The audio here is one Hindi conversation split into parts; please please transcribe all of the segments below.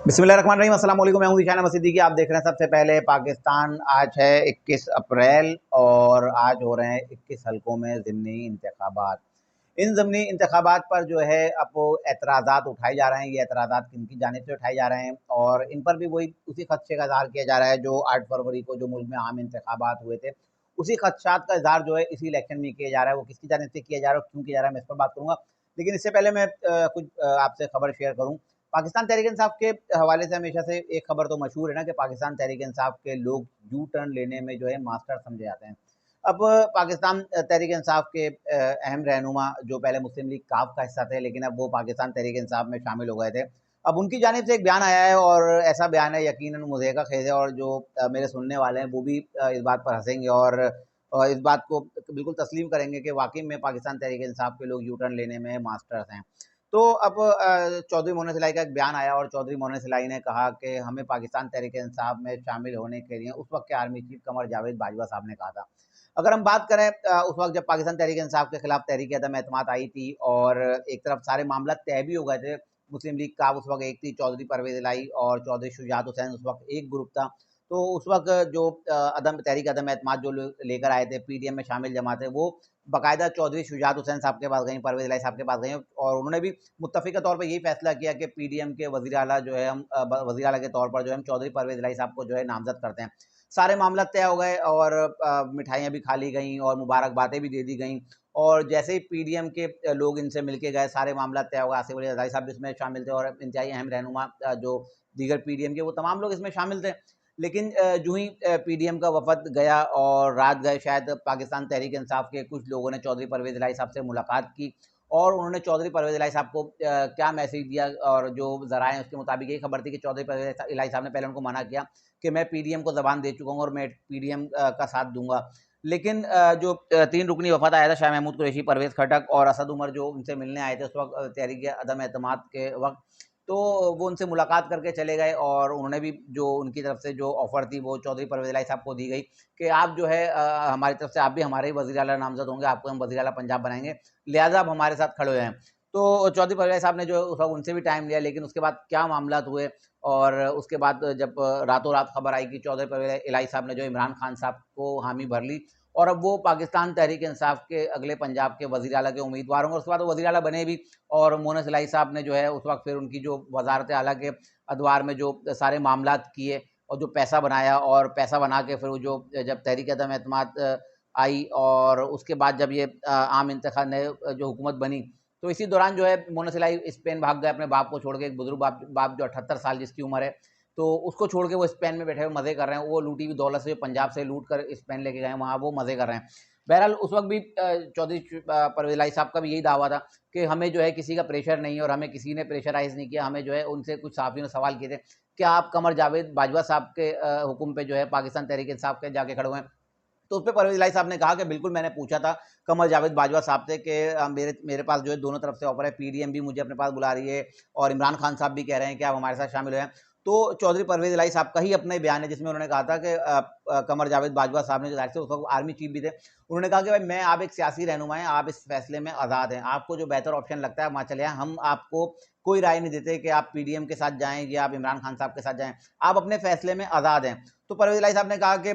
बिस्मिल्लाहिर्रहमानिर्रहीम, अस्सलाम वालेकुम। मैं हूं ज़ीशान अहमद सिद्दीकी। आप देख रहे हैं सबसे पहले पाकिस्तान। आज है 21 अप्रैल और आज हो रहे हैं 21 हलकों में ज़िमनी इंतखाबात। इन ज़िमनी इंतखाबात पर जो है अब वो एतराज़ात उठाए जा रहे हैं। ये एतराज़ात किनकी जानिब से उठाए जा रहे हैं और इन पर भी वही उसी खदशे का इज़हार किया जा रहा है जो 8 फरवरी को जो मुल्क में आम इंतखाबात हुए थे, उसी खदशात का इज़हार जो है इसी इलेक्शन में किया जा रहा है। वो किसकी जानिब से किया जा रहा है और क्यों किया जा रहा है, मैं इस पर बात करूँगा। लेकिन इससे पहले मैं कुछ आपसे खबर शेयर करूँ। पाकिस्तान तहरीक-ए-इंसाफ के हवाले से हमेशा से एक खबर तो मशहूर है ना कि पाकिस्तान तहरीक-ए-इंसाफ के लोग यू टर्न लेने में जो है मास्टर समझे जाते हैं। अब पाकिस्तान तहरीक-ए-इंसाफ के अहम रहनुमा जो पहले मुस्लिम लीग काफ का हिस्सा थे, लेकिन अब वो पाकिस्तान तहरीक-ए-इंसाफ में शामिल हो गए थे। अब उनकी जानिब से एक बयान आया है और ऐसा बयान है यकीनन मुज़हक़ ख़ेज़ है और जो मेरे सुनने वाले हैं वो भी इस बात पर हँसेंगे और इस बात को बिल्कुल तस्लीम करेंगे कि वाक़ई में पाकिस्तान तहरीक-ए-इंसाफ के लोग यू टर्न लेने में मास्टर्स हैं। तो अब चौधरी मोहन सिलाई का एक बयान आया और चौधरी मोहन सिलाई ने कहा कि हमें पाकिस्तान तहरीक-ए-इंसाफ में शामिल होने के लिए उस वक़्त के आर्मी चीफ कमर जावेद बाजवा साहब ने कहा था। अगर हम बात करें उस वक़्त जब पाकिस्तान तहरीक-ए-इंसाफ के खिलाफ तहरीक अदम-ए-एतमाद आई थी और एक तरफ सारे मामला तय भी हो गए थे। मुस्लिम लीग काफ उस वक़्त एक थी, चौधरी परवेज़ इलाही और चौधरी शुजात हुसैन उस वक़्त एक ग्रुप था। तो उस वक़्त जो तहरीक अदम-ए-एतमाद जो लेकर आए थे, पीडीएम में शामिल जमातें, वो बाकायदा चौधरी शुजात हुसैन साहब के पास गईं, परवेज़ इलाही साहब के पास गईं और उन्होंने भी मुत्तफ़िक़ा तौर पे यही फ़ैसला किया कि पीडीएम के वज़ीर आला जो है हम वज़ीर आला के तौर पर जो है हम चौधरी परवेज़ इलाही साहब को जो है नामज़द करते हैं। सारे मामला तय हो गए और मिठाइयाँ भी खा ली गईं और मुबारकबादें भी दे दी गईं और जैसे ही पीडीएम के लोग इनसे मिल के गए, सारे मामला तय हो गए। आसिफ अली ज़रदारी साहब भी इसमें शामिल थे और इंतहाई अहम रहनुमा जो दीगर पीडीएम के वो तमाम लोग इसमें शामिल थे। लेकिन जो ही पीडीएम का वफ़द गया और रात गए शायद पाकिस्तान तहरीक-ए-इंसाफ के कुछ लोगों ने चौधरी परवेज़ इलाही साहब से मुलाकात की और उन्होंने चौधरी परवेज़ इलाही साहब को क्या मैसेज दिया और जो ज़राए हैं उसके मुताबिक यही खबर थी कि चौधरी परवेज़ इलाही साहब ने पहले उनको मना किया कि मैं पीडीएम को ज़बान दे चुका हूँ और मैं पीडीएम का साथ दूँगा। लेकिन जो 3 रुकनी वफ़द आया था शाह महमूद कुरैशी, परवेज़ खटक और असद उमर जो उनसे मिलने आए थे उस वक़्त तहरीक अदम-ए-एतमाद के वक़्त, तो वो उनसे मुलाकात करके चले गए और उन्होंने भी जो उनकी तरफ से जो ऑफ़र थी वो चौधरी परवेज़ इलाही साहब को दी गई कि आप जो है हमारी तरफ से आप भी हमारे ही वज़ीर आला नामज़द होंगे, आपको हम वज़ीर आला पंजाब बनाएँगे, लिहाज़ा आप हमारे साथ खड़े हैं। तो चौधरी परवेज़ इलाही साहब ने जो उस वक़्त उनसे भी टाइम लिया, लेकिन उसके बाद क्या मामलात हुए और उसके बाद जब रातों-रात खबर आई कि चौधरी परवेज़ इलाही साहब ने जो इमरान खान साहब को हामी भर ली और अब वो पाकिस्तान तहरीक-ए-इंसाफ के अगले पंजाब के वज़ीर आला के उम्मीदवार होंगे। उसके बाद वो वज़ीर आला बने भी और मोहन सिलाई साहब ने जो है उस वक़्त फिर उनकी जो वज़ारत आला के अदवार में जो सारे मामलात किए और जो पैसा बनाया और पैसा बना के फिर वो जो जब तहरीक अदम-ए-एतमाद आई और उसके बाद जब ये आम इंतखा नए जो हुकूमत बनी, तो इसी दौरान जो है मोहन सिलाई स्पेन भाग गए अपने बाप को छोड़ के, एक बुज़ुर्ग बाप बाप जो 78 साल जिसकी उम्र है, तो उसको छोड़ के वो स्पेन में बैठे हुए मज़े कर रहे हैं। वो लूटी हुई दौलत से जो पंजाब से लूट कर स्पेन लेके गए हैं, वहाँ वो मज़े कर रहे हैं। बहरहाल उस वक़्त भी चौधरी परवेज़ इलाही साहब का भी यही दावा था कि हमें जो है किसी का प्रेशर नहीं है और हमें किसी ने प्रेशराइज़ नहीं किया। हमें जो है उनसे कुछ सहाफ़ियों ने सवाल किए थे, क्या आप कमर जावेद बाजवा साहब के हुक्म पे जो है पाकिस्तान तहरीक-ए-इंसाफ के जाके खड़े हुए हैं? तो उसपे परवेज़ इलाही साहब ने कहा कि बिल्कुल मैंने पूछा था कमर जावेद बाजवा साहब से कि मेरे मेरे पास जो है दोनों तरफ से ऑफ़र है, पीडीएम भी मुझे अपने पास बुला रही है और इमरान खान साहब भी कह रहे हैं कि आप हमारे साथ शामिल हो जाएँ। तो चौधरी परवेज़ इलाही साहब का ही अपना ही बयान है जिसमें उन्होंने कहा था कि कमर जावेद बाजवा साहब ने जो ज़ाहिर से उस वक़्त आर्मी चीफ भी थे, उन्होंने कहा कि भाई मैं आप एक सियासी रहनुमा हैं, आप इस फैसले में आज़ाद हैं, आपको जो बेहतर ऑप्शन लगता है वहाँ चले जाएँ, हम आपको कोई राय नहीं देते कि आप पीडीएम के साथ जाएँ या आप इमरान खान साहब के साथ जाएँ, आप अपने फैसले में आज़ाद हैं। तो परवेज़ इलाही साहब ने कहा कि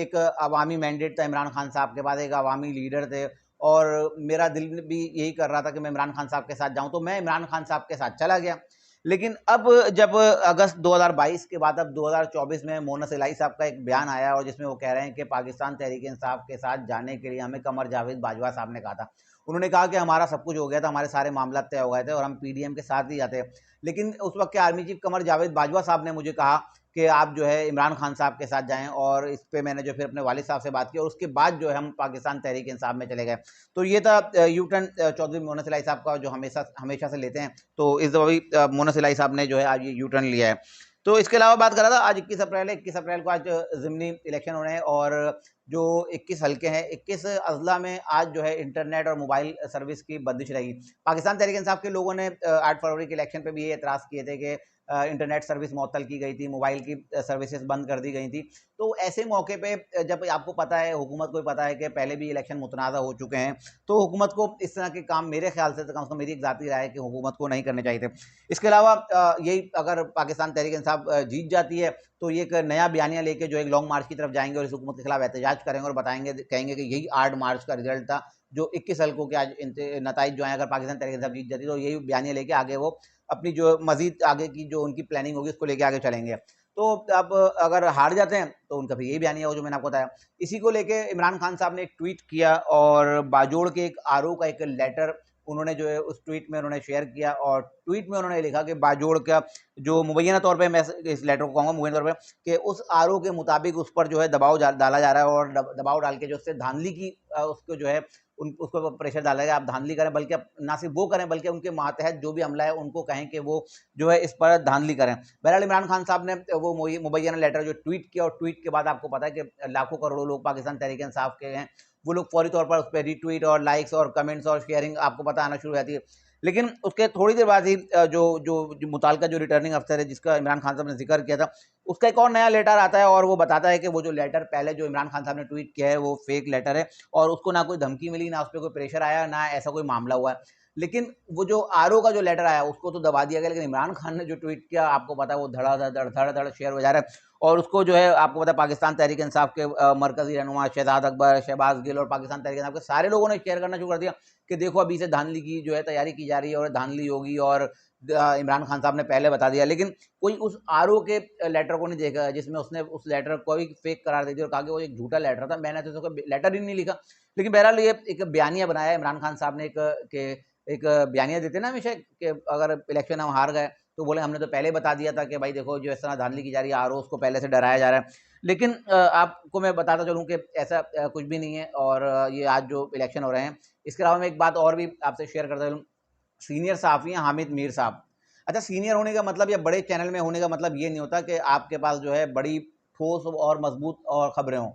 एक अवामी मैंडेट था इमरान खान साहब के पास, एक अवामी लीडर थे और मेरा दिल भी यही कर रहा था कि मैं इमरान खान साहब के साथ जाऊँ, तो मैं इमरान खान साहब के साथ चला गया। लेकिन अब जब अगस्त 2022 के बाद अब 2024 में मोहन सिलाई साहब का एक बयान आया और जिसमें वो कह रहे हैं कि पाकिस्तान तहरीक-ए-इंसाफ के साथ जाने के लिए हमें कमर जावेद बाजवा साहब ने कहा था। उन्होंने कहा कि हमारा सब कुछ हो गया था, हमारे सारे मामला तय हो गए थे और हम पीडीएम के साथ ही जाते। लेकिन उस वक़्त के आर्मी चीफ कमर जावेद बाजवा साहब ने मुझे कहा कि आप जो है इमरान खान साहब के साथ जाएँ और इस पे मैंने जो फिर अपने वालिद साहब से बात की और उसके बाद जो है हम पाकिस्तान तहरीक-ए-इंसाफ में चले गए। तो ये था यू टर्न चौधरी मोहन सिलाई साहब का जो हमेशा हमेशा से लेते हैं। तो इस दफ़ा भी मोहन सिलाई साहब ने जो है आज ये यू टर्न लिया है। तो इसके अलावा बात कर रहा था आज 21 अप्रैल है, 21 अप्रैल को आज ज़िमनी इलेक्शन हो रहे हैं और जो 21 हलके हैं, 21 अज़ला में आज जो है इंटरनेट और मोबाइल सर्विस की बंदिश रहेगी। पाकिस्तान तहरीक-ए-इंसाफ के लोगों ने 8 फरवरी के इलेक्शन पे भी ये एतराज़ किए थे कि इंटरनेट सर्विस मुअत्तल की गई थी, मोबाइल की सर्विसेज बंद कर दी गई थी। तो ऐसे मौके पे जब आपको पता है, हुकूमत को भी पता है कि पहले भी इलेक्शन मुतनाज़ा हो चुके हैं, तो हुकूमत को इस तरह के काम मेरे ख्याल से, कम से कम मेरी एक ज़ाती राय है कि हुकूमत को नहीं करने चाहिए थे। इसके अलावा यही अगर पाकिस्तान तहरीक इंसाफ जीत जाती है तो ये एक नया बयानिया लेके जो एक लॉन्ग मार्च की तरफ जाएंगे और इस हुकूमत के खिलाफ एहतजाज करेंगे और बताएंगे, कहेंगे कि यही 8 मार्च का रिजल्ट था, जो 21 हल्कों के आज नताइज जो हैं, अगर पाकिस्तान तहरीक इंसाफ जीत जाती है तो यही बयानिया लेके आगे वो अपनी जो मजीद आगे की जो उनकी प्लानिंग होगी उसको लेके आगे चलेंगे। तो अब अगर हार जाते हैं तो उनका भी यही बयानिया हो जो मैंने आपको बताया। इसी को लेके इमरान खान साहब ने एक ट्वीट किया और बाजोड़ के एक आरओ का एक लेटर उन्होंने जो है उस ट्वीट में उन्होंने शेयर किया और ट्वीट में उन्होंने लिखा कि बाजोड़ का जो मुबैना तौर पे, मैं इस लेटर को कहूँगा मुबैना तौर पे, कि उस आरओ के मुताबिक उस पर जो है दबाव डाला जा रहा है और दबाव डाल के जो उससे धांधली की उसको जो है उसको प्रेशर डाला है, आप धांधली करें, बल्कि आप ना सिर्फ वो करें बल्कि उनके मातहत जो भी अमला है उनको कहें कि वो जो है इस पर धांधली करें। बहरहाल इमरान खान साहब ने वो मुबैना लेटर जो ट्वीट किया और ट्वीट के बाद आपको पता है कि लाखों करोड़ों लोग पाकिस्तान तहरीक इंसाफ के हैं, वो लोग फौरी तौर पर उस पर रीट्वीट और लाइक्स और कमेंट्स और शेयरिंग आपको पता आना शुरू हो जाती है। लेकिन उसके थोड़ी देर बाद ही जो मुताल्लिका जो रिटर्निंग अफसर है जिसका इमरान खान साहब ने जिक्र किया था, उसका एक और नया लेटर आता है और वो बताता है कि वो जो लेटर पहले जो इमरान खान साहब ने ट्वीट किया है वो फेक लेटर है और उसको ना कोई धमकी मिली, ना उस पर कोई प्रेशर आया, ना ऐसा कोई मामला हुआ है। लेकिन वो जो आरओ का जो लेटर आया उसको तो दबा दिया गया, लेकिन इमरान खान ने जो ट्वीट किया आपको पता है वो धड़ शेयर हो जा रहा है और उसको जो है आपको पता है पाकिस्तान तहरीक इंसाफ के मरकजी रहनुमा शहजाद अकबर, शहबाज गिल और पाकिस्तान तहरीक इंसाफ के सारे लोगों ने शेयर करना शुरू कर दिया कि देखो अभी से धांधली की जो है तैयारी की जा रही है और धांधली होगी और इमरान खान साहब ने पहले बता दिया। लेकिन कोई उस आरओ के लेटर को नहीं देखा जिसमें उसने उस लेटर को भी फेक करार दे दिया और कहा कि वो एक झूठा लेटर था, मैंने तो उसको लेटर ही नहीं लिखा। लेकिन बहरहाल ये एक बयानिया बनाया इमरान खान साहब ने एक बयानिया देते ना हमेशा कि अगर इलेक्शन हम हार गए तो बोले हमने तो पहले बता दिया था कि भाई देखो जो इस तरह धांधली की जा रही है, आरओ उसको पहले से डराया जा रहा है। लेकिन आपको मैं बताता चलूँ कि ऐसा कुछ भी नहीं है और ये आज जो इलेक्शन हो रहे हैं, इसके अलावा मैं एक बात और भी आपसे शेयर करता चलूँ। सीनियर सहाफ़ी हैं हामिद मीर साहब। अच्छा, सीनियर होने का मतलब या बड़े चैनल में होने का मतलब ये नहीं होता कि आपके पास जो है बड़ी ठोस और मजबूत और खबरें हों।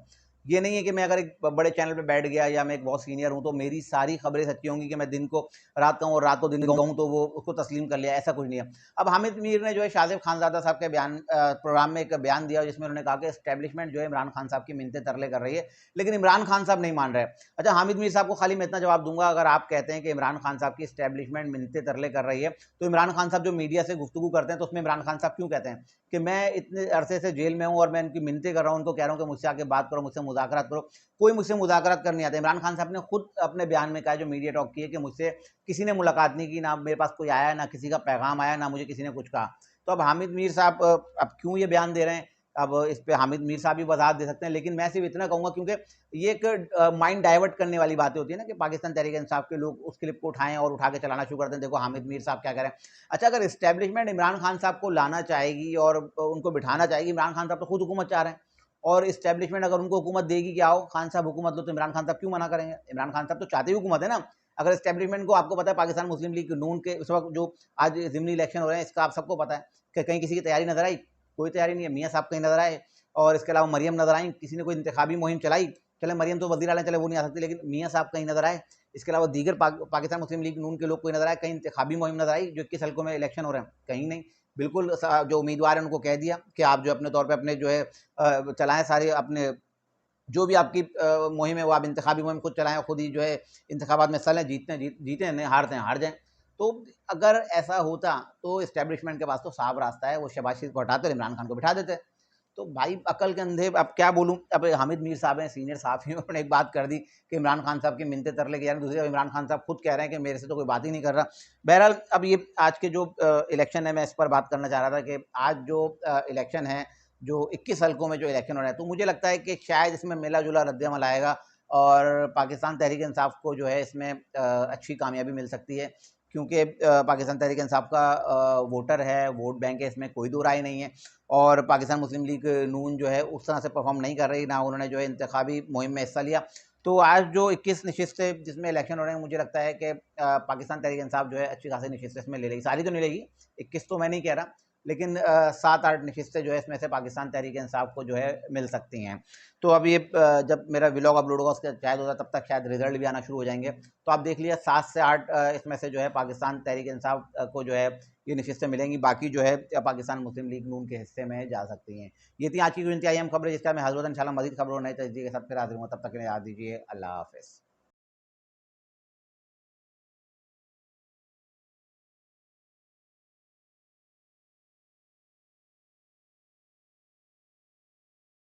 ये नहीं है कि मैं अगर एक बड़े चैनल पे बैठ गया या मैं एक बहुत सीनियर हूँ तो मेरी सारी खबरें सच्ची होंगी कि मैं दिन को रात कहूँ और रात को दिन कहूँ तो वो उसको तस्लीम कर लिया, ऐसा कुछ नहीं है। अब हामिद मीर ने जो है शाज़िब खानज़ादा साहब के प्रोग्राम में एक बयान दिया जिसमें उन्होंने कहा कि एस्टेब्लिशमेंट जो है इमरान खान साहब की मिन्नतें तरले कर रही है, लेकिन इमरान खान साहब नहीं मान रहे। अच्छा, हामिद मीर साहब को खाली मैं इतना जवाब दूंगा, अगर आप कहते हैं कि इमरान खान साहब की एस्टेब्लिशमेंट मिन्नतें तरले कर रही है तो इमरान खान साहब जो मीडिया से गुफ्तगू करते हैं तो उसमें इमरान खान साहब क्यों कहते हैं कि मैं इतने अरसे से जेल में हूँ और मैं उनकी मिन्नतें कर रहा हूँ, उनको कह रहा हूँ कि मुझसे आके बात करो, मुझसे मुज़ाकरात करो, कोई मुझसे मुज़ाकरात करने नहीं आता। इमरान खान साहब ने खुद अपने बयान में कहा, जो मीडिया टॉक की है, कि मुझसे किसी ने मुलाकात नहीं की, ना मेरे पास कोई आया, ना किसी का पैगाम आया, ना मुझे किसी ने कुछ कहा। तो अब हामिद मीर साहब अब क्यों ये बयान दे रहे हैं, अब इस पे हामिद मीर साहब भी वजाहत दे सकते हैं, लेकिन मैं सिर्फ इतना कहूँगा क्योंकि ये एक माइंड डाइवर्ट करने वाली बातें होती है ना कि पाकिस्तान तहरीक इंसाफ के लोग उस क्लिप को उठाएं और उठा के चलाना शुरू करते हैं, देखो हामिद मीर साहब क्या करें। अच्छा, अगर इस्टेब्लिशमेंट इमरान खान साहब को लाना चाहेगी और उनको बिठाना चाहेगी, इमरान खान साहब तो खुद हुकूमत चाह रहे हैं और इस्टेब्लिशमेंट अगर उनको हुकूमत देगी कि आओ खान साहब हुकूमत लो, तो इमरान खान साहब क्यों मना करेंगे। इमरान खान साहब तो चाहते ही हुकूमत है ना। अगर इस्टेब्लिशमेंट को, आपको पता है पाकिस्तान मुस्लिम लीग नून के इस वक्त जो आज ज़िमनी इलेक्शन हो रहे हैं, इसका आप सबको पता है कि कहीं किसी की तैयारी नजर आई, कोई तैयारी नहीं है। मियाँ साहब कहीं नजर आए और इसके अलावा मरियम नजर आई, किसी ने कोई इंतखाबी मुहिम चलाई, चले मरियम तो वज़ीर आला, चले वो नहीं आ सकती, लेकिन मियाँ साहब कहीं नजर आए। इसके अलावा दीगर पाकिस्तान मुस्लिम लीग नून के लोग कोई नजर आए, कहीं इंतखाबी मुहिम नजर आई, जो 21 हल्कों में इलेक्शन हो रहे हैं, कहीं नहीं। बिल्कुल जो उम्मीदवार हैं उनको कह दिया कि आप जो अपने तौर पे अपने जो है चलाएं, सारे अपने जो भी आपकी मुहिम है वो आप इंतखाबी मुहिम खुद चलाएं, खुद ही जो है इंतखाबात में हिस्सा लें, जीतें नहीं, हारते हैं हार जाएं। तो अगर ऐसा होता तो इस्टेब्लिशमेंट के पास तो साफ रास्ता है, वो शहबाज शरीफ को हटाते और इमरान खान को बिठा देते। तो भाई अकल के अंधे, अब क्या बोलूँ। अब हामिद मीर साहब हैं, सीनियर साहब हैं, उन्होंने एक बात कर दी कि इमरान खान साहब की मिन्नतें तरले की जा रही, दूसरी तरफ इमरान खान साहब खुद कह रहे हैं कि मेरे से तो कोई बात ही नहीं कर रहा। बहरहाल अब ये आज के जो इलेक्शन है, मैं इस पर बात करना चाह रहा था कि आज जो इलेक्शन है, जो 21 हल्कों में जो इलेक्शन हो रहा है, तो मुझे लगता है कि शायद इसमें मिला जुला रद्द-ए-अमल आएगा और पाकिस्तान तहरीक इंसाफ को जो है इसमें अच्छी कामयाबी मिल सकती है, क्योंकि पाकिस्तान तहरीक इंसाफ का वोटर है, वोट बैंक है, इसमें कोई दो राय नहीं है। और पाकिस्तान मुस्लिम लीग नून जो है उस तरह से परफॉर्म नहीं कर रही, ना उन्होंने जो है इंतखाबी मुहिम में हिस्सा लिया। तो आज जो 21 नशिस्तें जिसमें इलेक्शन हो रहे हैं, मुझे लगता है कि पाकिस्तान तहरीक इंसाफ जो है अच्छी खासी नशिस्तें इसमें ले लेगी, सारी तो नहीं लेगी, 21 तो मैं नहीं कह रहा, लेकिन 7-8 नशिस्तें जो है इसमें से पाकिस्तान तहरीक-ए-इंसाफ को जो है मिल सकती हैं। तो अब ये जब मेरा व्लॉग अपलोड होगा उसके शायद होगा तब तक शायद रिजल्ट भी आना शुरू हो जाएंगे। तो आप देख लीजिए 7 से 8 इसमें से जो है पाकिस्तान तहरीक-ए-इंसाफ को जो है ये नशिस्तें मिलेंगी, बाकी जो है पाकिस्तान मुस्लिम लीग नून के हिस्से में जा सकती हैं। ये थी आज की जो इंतहाई अहम खबरें जिसका मैं हज़रत इंशाल्लाह मज़ीद खबरों नए तजदीद के साथ फिर हाज़िर हूँ। तब तक के लिए याद दीजिए अल्लाह हाफ़िज़।